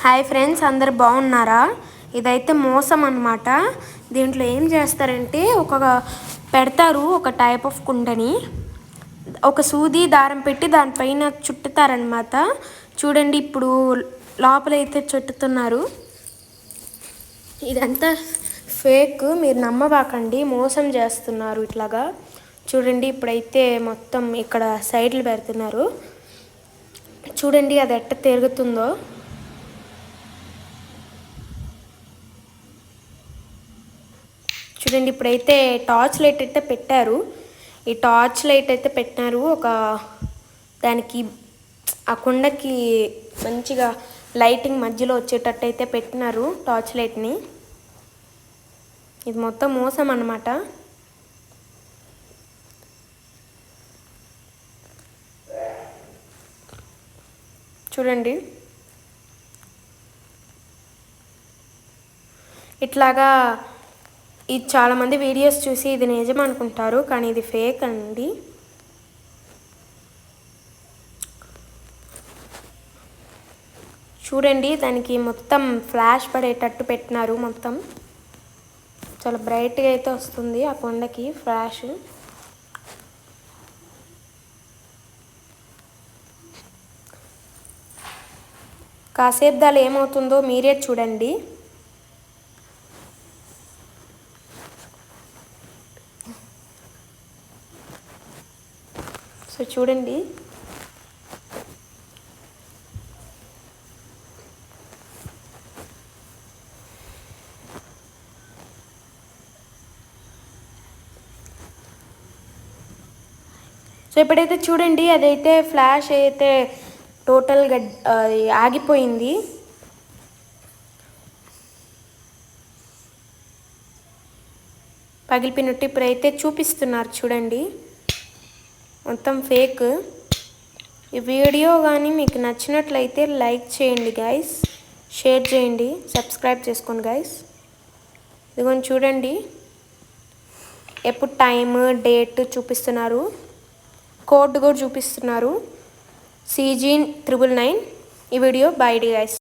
Hi friends, అందరు బాగున్నారా? ఇదైతే మోసం అన్నమాట. దీంట్లో ఏం చేస్తారంటే పెడతారు ఒక టైప్ ఆఫ్ కుండని, ఒక సూది దారం పెట్టి దానిపైన చుట్టుతారనమాట. చూడండి, ఇప్పుడు లోపలైతే చుట్టుతున్నారు. ఇదంతా ఫేక్, మీరు నమ్మబాకండి, మోసం చేస్తున్నారు ఇట్లాగా. చూడండి, ఇప్పుడైతే మొత్తం ఇక్కడ సైడ్లు పెడుతున్నారు. చూడండి అది ఎట్ట తిరుగుతుందో. చూడండి, ఇప్పుడైతే టార్చ్ లైట్ అయితే పెట్టారు. ఈ టార్చ్ లైట్ అయితే పెట్టినారు దానికి, ఆ కుండకి మంచిగా లైటింగ్ మధ్యలో వచ్చేటట్టు అయితే పెట్టినారు టార్చ్ లైట్ని. ఇది మొత్తం మోసం అన్నమాట. చూడండి, ఇట్లాగా ఇది చాలామంది వీడియోస్ చూసి ఇది నిజం అనుకుంటారు, కానీ ఇది ఫేక్ అండి. చూడండి, దానికి మొత్తం ఫ్లాష్ పడేటట్టు పెట్టినారు. మొత్తం చాలా బ్రైట్గా అయితే వస్తుంది ఆ కొండకి ఫ్లాష్. కాసేపు ఏమవుతుందో మీరే చూడండి. సో చూడండి, సో ఇప్పుడైతే చూడండి, అదైతే ఫ్లాష్ అయితే టోటల్గా ఆగిపోయింది. పగిలిపోయినట్టు ఇప్పుడైతే చూపిస్తున్నారు. చూడండి, మొత్తం ఫేక్. ఈ వీడియో కానీ మీకు నచ్చినట్లయితే లైక్ చేయండి గైస్, షేర్ చేయండి, సబ్స్క్రైబ్ చేసుకోండి గైస్. ఇదిగోని చూడండి, ఎప్పుడు టైమ్ డేట్ చూపిస్తున్నారు, కోడ్ కూడా చూపిస్తున్నారు, CG999. ఈ వీడియో బై గైస్.